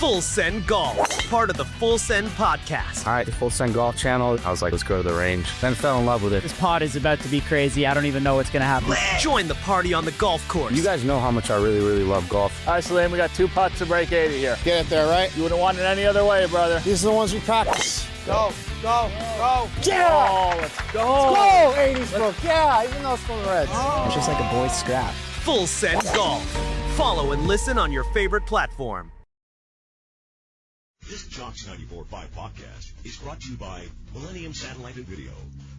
Full Send Golf, part of the Full Send podcast. All right, the Full Send Golf channel. I was like, let's go to the range. Then fell in love with it. This pod is about to be crazy. I don't even know what's going to happen. Join the party on the golf course. You guys know how much I really, really love golf. All right, Salim, we got 2 putts to break 80 here. Get it there, right? You wouldn't want it any other way, brother. These are the ones we practice. Go. Yeah! Oh, let's go. Let's go! 80s book. Yeah, even though it's from the Reds. It's just like a boys scrap. Full Send Golf. Follow and listen on your favorite platform. This Jocks 94.5 podcast is brought to you by Millennium Satellite and Video.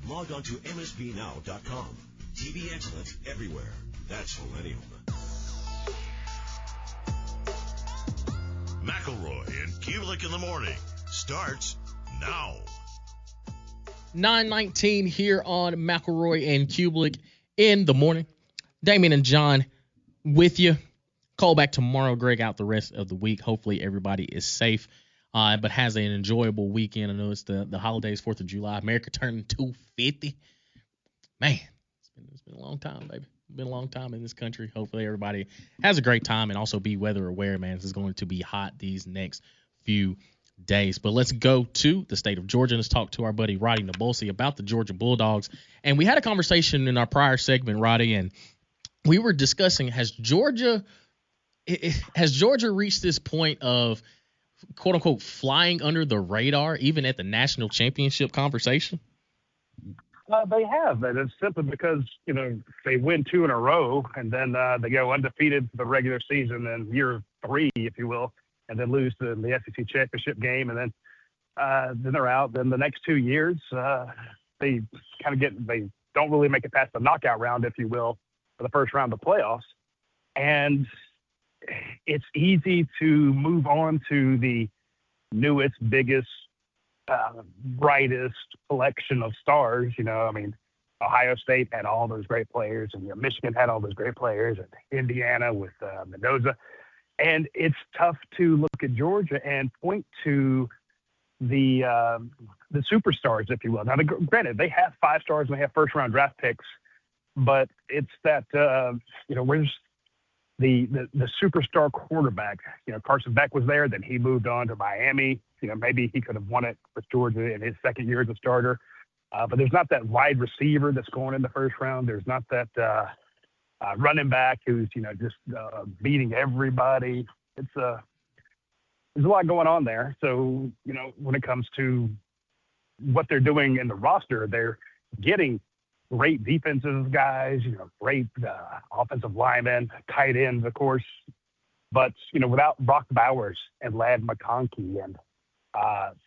Log on to msbnow.com. TV excellence everywhere. That's Millennium. McElroy and Cubelic in the morning starts now. 9:19 here on McElroy and Cubelic in the morning. Damien and John with you. Call back tomorrow. Greg out the rest of the week. Hopefully everybody is safe, but has an enjoyable weekend. I know it's the holidays, 4th of July. America turning 250. Man, it's been a long time, baby. It's been a long time in this country. Hopefully everybody has a great time and also be weather aware, man. This is going to be hot these next few days. But let's go to the state of Georgia. Let's talk to our buddy Radi Nabulsi about the Georgia Bulldogs. And we had a conversation in our prior segment, Radi, and we were discussing, has Georgia reached this point of quote unquote flying under the radar, even at the national championship conversation? They have, and it's simply because, they win 2 in a row and then they go undefeated for the regular season in year 3, if you will, and then lose to the SEC championship game. And then they're out. Then the next 2 years, they don't really make it past the knockout round, if you will, for the first round of the playoffs. And it's easy to move on to the newest, biggest, brightest collection of stars. Ohio State had all those great players, and Michigan had all those great players, and Indiana with Mendoza. And it's tough to look at Georgia and point to the superstars, if you will. Now, granted, they have 5 stars and they have first-round draft picks, but it's that where's the superstar quarterback? Carson Beck was there, then he moved on to Miami. Maybe he could have won it with Georgia in his second year as a starter. But there's not that wide receiver that's going in the first round. There's not that running back who's, just beating everybody. There's a lot going on there. So, when it comes to what they're doing in the roster, they're getting great defensive guys, great offensive linemen, tight ends, of course. But, without Brock Bowers and Ladd McConkey and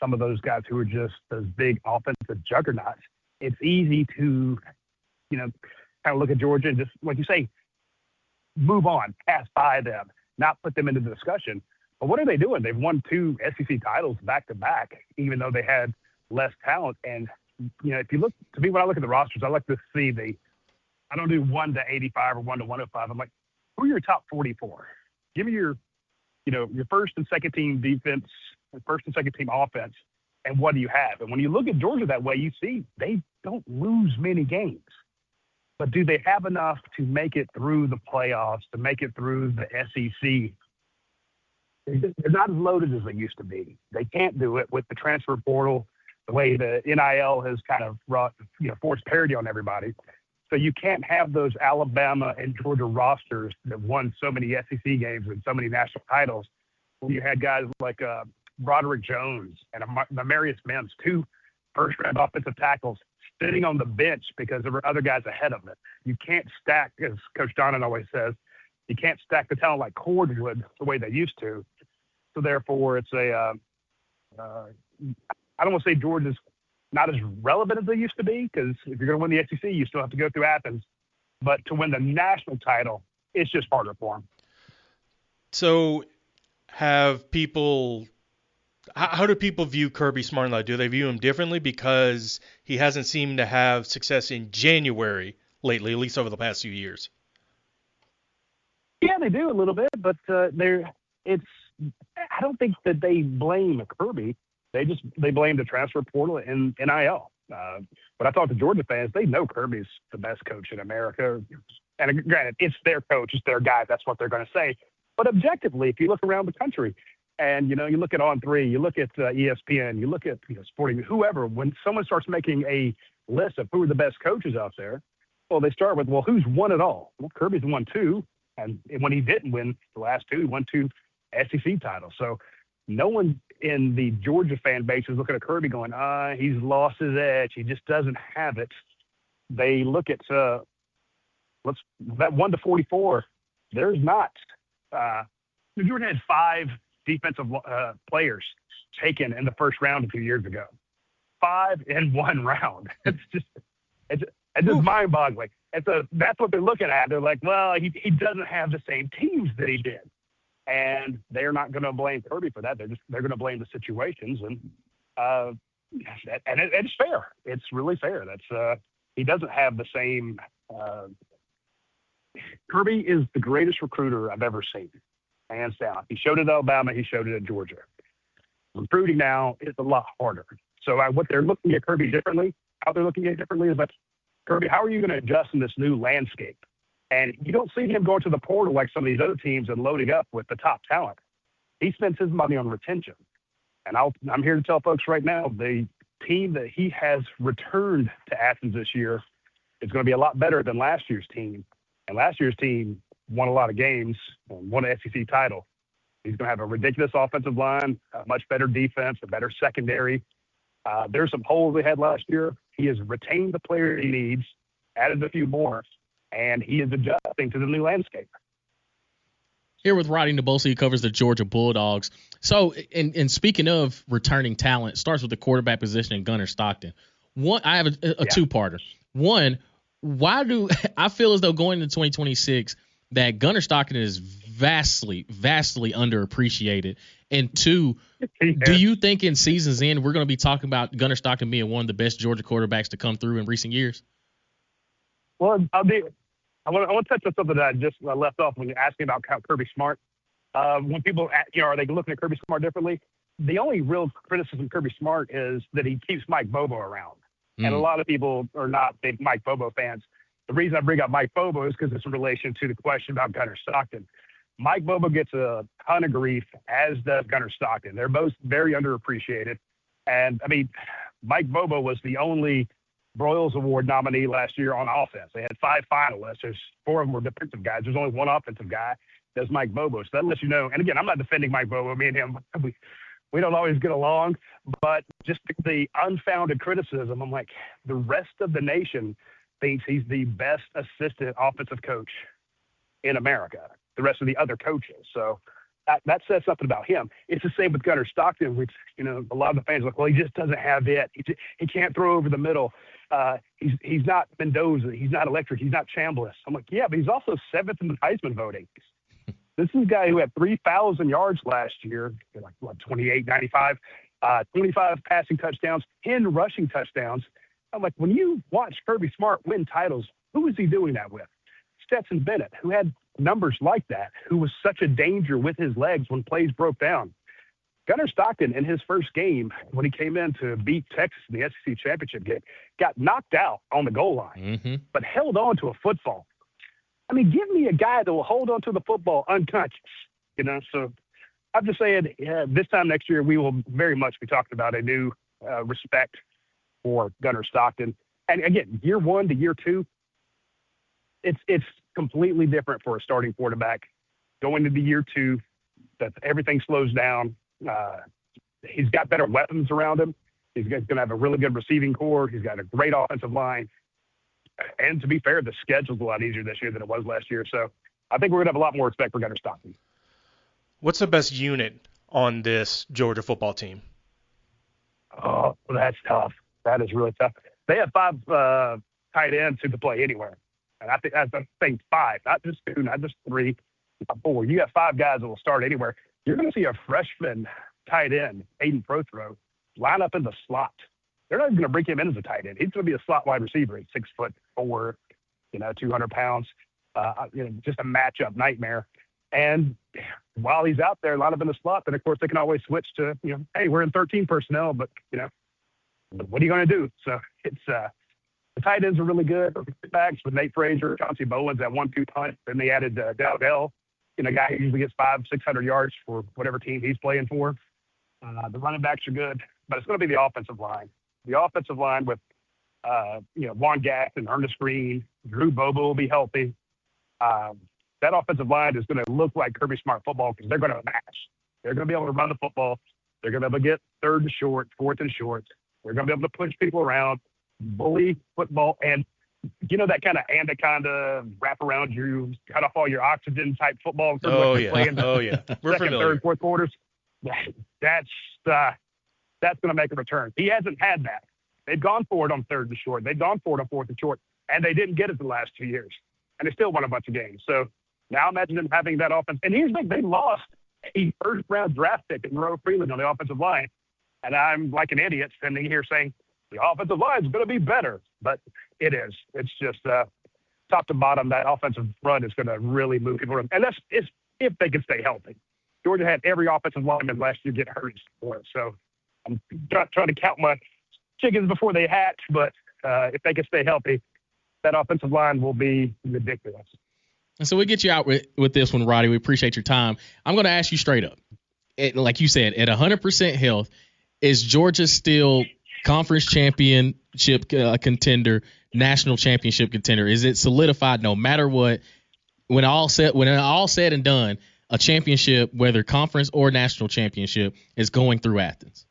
some of those guys who are just those big offensive juggernauts, it's easy to, kind of look at Georgia and just, like you say, move on, pass by them, not put them into the discussion. But what are they doing? They've won 2 SEC titles back-to-back, even though they had less talent. And, if you look, to me, when I look at the rosters, I like to see I don't do 1 to 85 or 1 to 105. I'm like, who are your top 44? Give me your first and second team defense, first and second team offense, and what do you have? And when you look at Georgia that way, you see they don't lose many games. But do they have enough to make it through the playoffs, to make it through the SEC? They're not as loaded as they used to be. They can't do it with the transfer portal, the way the NIL has kind of forced parity on everybody. So you can't have those Alabama and Georgia rosters that won so many SEC games and so many national titles. You had guys like Broderick Jones and Marius Mims, 2 first-round offensive tackles, sitting on the bench because there were other guys ahead of them. You can't stack, as Coach Donnan always says, you can't stack the talent like cordwood the way they used to. So therefore, it's I don't want to say Georgia's not as relevant as they used to be, because if you're going to win the SEC, you still have to go through Athens. But to win the national title, it's just harder for them. So have people – how do people view Kirby Smart now? Do they view him differently because he hasn't seemed to have success in January lately, at least over the past few years? Yeah, they do a little bit, but I don't think that they blame Kirby. They blame the transfer portal and NIL. But I talk to Georgia fans, they know Kirby's the best coach in America. And granted, it's their coach, it's their guy. That's what they're going to say. But objectively, if you look around the country, And, you look at On3, you look at ESPN, you look at Sporting, whoever, when someone starts making a list of who are the best coaches out there, well, they start with, well, who's won it all? Well, Kirby's won 2. And when he didn't win the last 2, he won 2 SEC titles. So no one in the Georgia fan base is looking at Kirby going, he's lost his edge. He just doesn't have it. They look at that 1-44. There's not. Georgia had 5 defensive players taken in the first round a few years ago. 5 in one round. It's just mind-boggling. And so that's what they're looking at. They're like, well, he doesn't have the same teams that he did. And they're not going to blame Kirby for that. They're going to blame the situations. And it's fair. It's really fair. That's he doesn't have the same Kirby is the greatest recruiter I've ever seen, hands down. He showed it at Alabama. He showed it at Georgia. Recruiting now is a lot harder. So what they're looking at Kirby differently, how they're looking at it differently is like, Kirby, how are you going to adjust in this new landscape? And you don't see him going to the portal like some of these other teams and loading up with the top talent. He spends his money on retention. And I'm here to tell folks right now, the team that he has returned to Athens this year is going to be a lot better than last year's team. And last year's team won a lot of games and won an SEC title. He's going to have a ridiculous offensive line, a much better defense, a better secondary. There's some holes they had last year. He has retained the player he needs, added a few more, and he is adjusting to the new landscape. Here with Radi Nabulsi, who covers the Georgia Bulldogs. So, and speaking of returning talent, starts with the quarterback position and Gunnar Stockton. I have a two-parter. One, why do I feel as though going into 2026 that Gunnar Stockton is vastly underappreciated? And 2, do you think in season's end we're going to be talking about Gunnar Stockton being one of the best Georgia quarterbacks to come through in recent years? Well, I want to touch on something that I just left off when you're asking about Kirby Smart. When people, are they looking at Kirby Smart differently? The only real criticism of Kirby Smart is that he keeps Mike Bobo around. And a lot of people are not big Mike Bobo fans. The reason I bring up Mike Bobo is because it's in relation to the question about Gunnar Stockton. Mike Bobo gets a ton of grief, as does Gunnar Stockton. They're both very underappreciated. And, Mike Bobo was the only Broyles Award nominee last year on offense. They had 5 finalists. There's 4 of them were defensive guys. There's only 1 offensive guy. That's Mike Bobo. So that lets you know. And, again, I'm not defending Mike Bobo. Me and him, we don't always get along. But just the unfounded criticism, I'm like, the rest of the nation thinks he's the best assistant offensive coach in America, the rest of the other coaches. So that says something about him. It's the same with Gunnar Stockton, which, a lot of the fans are like, well, he just doesn't have it. He can't throw over the middle. He's not Mendoza. He's not electric. He's not Chambliss. I'm like, yeah, but he's also 7th in the Heisman voting. This is a guy who had 3,000 yards last year, 28, 95, 25 passing touchdowns, 10 rushing touchdowns. I'm like, when you watch Kirby Smart win titles, who is he doing that with? Stetson Bennett, who had numbers like that, who was such a danger with his legs when plays broke down. Gunnar Stockton, in his first game, when he came in to beat Texas in the SEC championship game, got knocked out on the goal line, but held on to a football. Give me a guy that will hold on to the football unconscious, So I'm just saying, this time next year, we will very much be talking about a new respect for Gunnar Stockton. And again, year 1 to year 2, it's completely different for a starting quarterback. Going into year 2, that everything slows down. He's got better weapons around him. He's going to have a really good receiving core. He's got a great offensive line. And to be fair, the schedule's a lot easier this year than it was last year. So I think we're going to have a lot more respect for Gunnar Stockton. What's the best unit on this Georgia football team? Oh, that's tough. That is really tough. They have 5 tight ends who can play anywhere. And I think 5, not just 2, not just 3, not 4. You got 5 guys that will start anywhere. You're going to see a freshman tight end, Aiden Prothro, line up in the slot. They're not even going to bring him in as a tight end. He's going to be a slot wide receiver. He's 6'4", 200 pounds. Just a matchup nightmare. And while he's out there, line up in the slot, then of course they can always switch to, hey, we're in 13 personnel, but what are you going to do? So it's the tight ends are really good. Backs with Nate Frazier, Chauncey Bowens at 1-2 punch. Then they added Dowdell a guy who usually gets 500-600 yards for whatever team he's playing for. The running backs are good, but it's going to be the offensive line. The offensive line with, Juan Gaston, Ernest Green, Drew Bobo will be healthy. That offensive line is going to look like Kirby Smart football because they're going to match. They're going to be able to run the football. They're going to be able to get third and short, fourth and short. They're going to be able to push people around, bully football, and that kind of anaconda wrap around you, cut off all your oxygen type football. Oh yeah, we're second, familiar. third, fourth quarters. That's going to make a return. He hasn't had that. They've gone for it on third and short. They've gone for it on fourth and short, and they didn't get it the last 2 years, and they still won a bunch of games. So now imagine them having that offense. And here's the thing: they lost a first-round draft pick in Roe Freeland on the offensive line, and I'm like an idiot standing here saying the offensive line is going to be better, but it is. It's just top to bottom. That offensive front is going to really move people around, and that's if they can stay healthy. Georgia had every offensive lineman last year get hurt for it, so I'm not trying to count my chickens before they hatch, but if they can stay healthy, that offensive line will be ridiculous. And so we get you out with this one, Roddy. We appreciate your time. I'm going to ask you straight up. Like you said, at 100% health, is Georgia still conference championship contender, national championship contender? Is it solidified no matter what? When all said and done, a championship, whether conference or national championship, is going through Athens.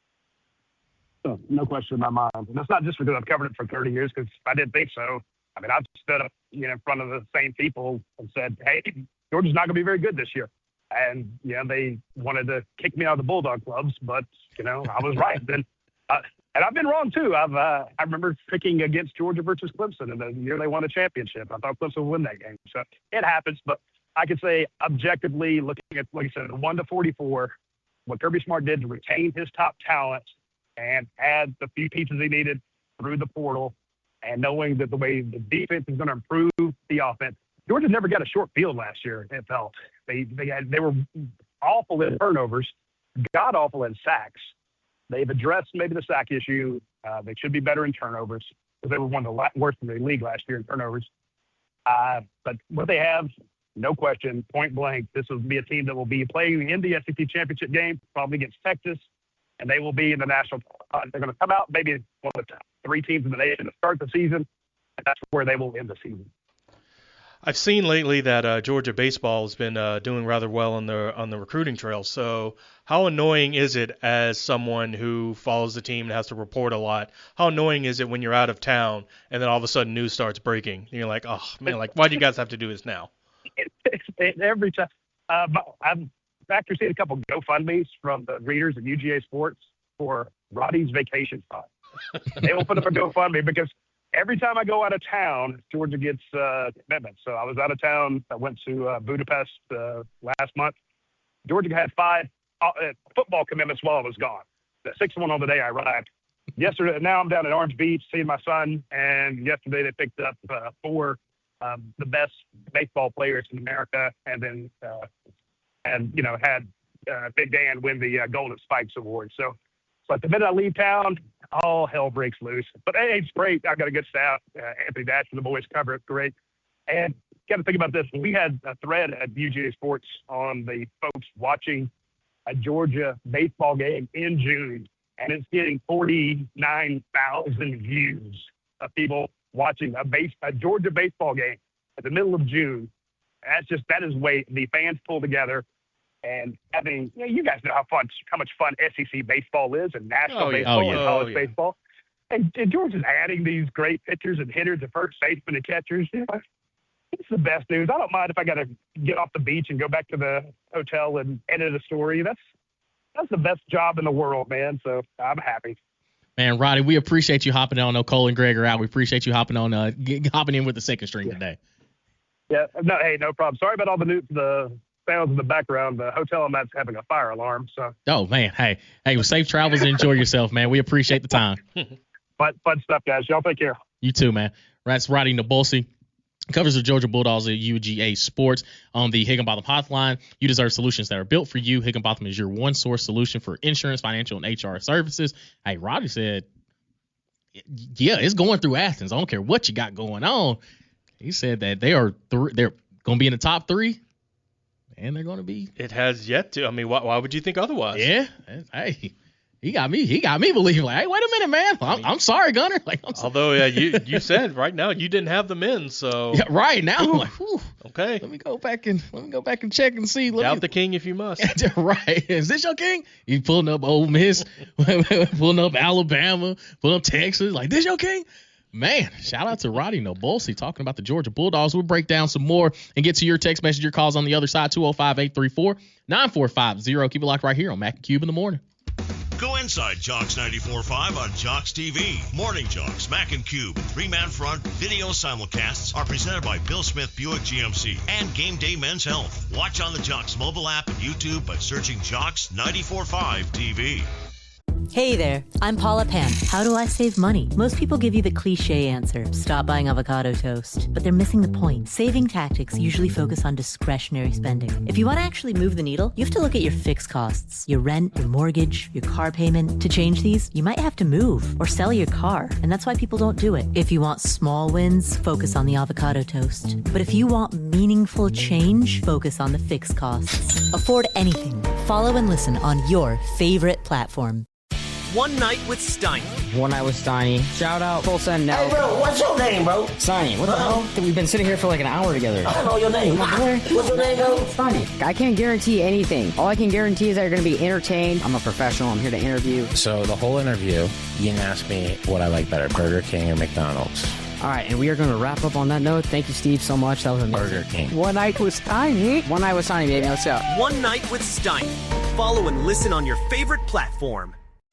Oh, no question in my mind. And that's not just because I've covered it for 30 years, because I didn't think so. I mean, I've stood up, in front of the same people and said, hey, Georgia's not going to be very good this year. And, they wanted to kick me out of the Bulldog clubs, but, I was right. And I've been wrong, too. I remember picking against Georgia versus Clemson in the year they won a championship. I thought Clemson would win that game. So it happens. But I could say objectively, looking at, like I said, the 1-44, what Kirby Smart did to retain his top talent and add the few pieces he needed through the portal, and knowing that the way the defense is going to improve the offense. Georgia never got a short field last year, it felt. They were awful in turnovers, god awful in sacks. They've addressed maybe the sack issue. They should be better in turnovers because they were one of the worst in the league last year in turnovers. But what they have, no question, point blank, this will be a team that will be playing in the SEC championship game, probably against Texas, and they will be in the national. They're going to come out maybe one of the top 3 teams in the nation to start the season, and that's where they will end the season. I've seen lately that Georgia baseball has been doing rather well on the recruiting trail. So how annoying is it as someone who follows the team and has to report a lot? How annoying is it when you're out of town and then all of a sudden news starts breaking? And you're like, oh man, why do you guys have to do this now? Every time. I've actually seen a couple GoFundMes from the readers at UGA Sports for Radi's vacation spot. They will put up a GoFundMe because every time I go out of town, Georgia gets commitments. So I was out of town. I went to Budapest last month. Georgia had 5 football commitments while I was gone. The 6th one on the day I arrived. Yesterday, now I'm down at Orange Beach seeing my son, and yesterday they picked up 4 the best baseball players in America, and then had Big Dan win the Golden Spikes Award. So the minute I leave town, all hell breaks loose. But hey, it's great. I've got a good staff. Anthony Dash and the boys cover it great. And got to think about this. We had a thread at UGA Sports on the folks watching a Georgia baseball game in June, and it's getting 49,000 views of people watching a Georgia baseball game at the middle of June. That is way the fans pull together. And having, you guys know how much fun SEC baseball is, and national baseball and college baseball. And Georgia's adding these great pitchers and hitters and first basemen and catchers. It's the best news. I don't mind if I got to get off the beach and go back to the hotel and edit a story. That's the best job in the world, man. So I'm happy. Man, Roddy, we appreciate you hopping on. Cole and Greg are out. We appreciate you hopping on, hopping in with the second string today. Yeah, no problem. Sorry about all the sounds in the background. The hotel I'm at's having a fire alarm. So. Oh man, hey, safe travels and enjoy yourself, man. We appreciate the time. Fun stuff, guys. Y'all take care. You too, man. That's Radi Nabulsi. Covers the Georgia Bulldogs at UGA Sports on the Higginbotham Hotline. You deserve solutions that are built for you. Higginbotham is your one-source solution for insurance, financial, and HR services. Hey, Roddy said, yeah, it's going through Athens. I don't care what you got going on. He said that they're going to be in the top 3. and they're going to be. It has yet to. I mean, why would you think otherwise? Yeah. Hey, he got me believing. Like, hey, wait a minute, man. I'm sorry, Gunner. Like, although you said right now you didn't have them in, so yeah, right now I'm like, whew, okay. Let me go back and check and see. Doubt the king if you must. Right? Is this your king? You pulling up Ole Miss, pulling up Alabama, pulling up Texas. Like, this your king? Man, shout out to Radi Nabulsi talking about the Georgia Bulldogs. We'll break down some more and get to your text message, your calls on the other side, 205-834-9450. Keep it locked right here on Mac and Cube in the morning. Go inside Jocks 94.5 on Jocks TV. Morning Jocks, Mac and Cube, three-man front video simulcasts are presented by Bill Smith Buick GMC and Game Day Men's Health. Watch on the Jocks mobile app and YouTube by searching Jocks 94.5 TV. Hey there, I'm Paula Pan. How do I save money? Most people give you the cliche answer, stop buying avocado toast. But they're missing the point. Saving tactics usually focus on discretionary spending. If you want to actually move the needle, you have to look at your fixed costs, your rent, your mortgage, your car payment. To change these, you might have to move or sell your car, and that's why people don't do it. If you want small wins, focus on the avocado toast. But if you want meaningful change, focus on the fixed costs. Afford anything. Follow and listen on your favorite platform. One Night with Steiny. One Night with Steiny. Shout out, full send now. Hey, bro, what's your name, bro? Steiny, what the hell? We've been sitting here for like an hour together. I don't know your name. What's your name, bro? Steiny. I can't guarantee anything. All I can guarantee is that you're going to be entertained. I'm a professional. I'm here to interview. So the whole interview, you didn't ask me what I like better, Burger King or McDonald's. All right, and we are going to wrap up on that note. Thank you, Steve, so much. That was amazing. Burger King. One Night with Steiny. One Night with Steiny, baby. What's up? One Night with Steiny. Follow and listen on your favorite platform.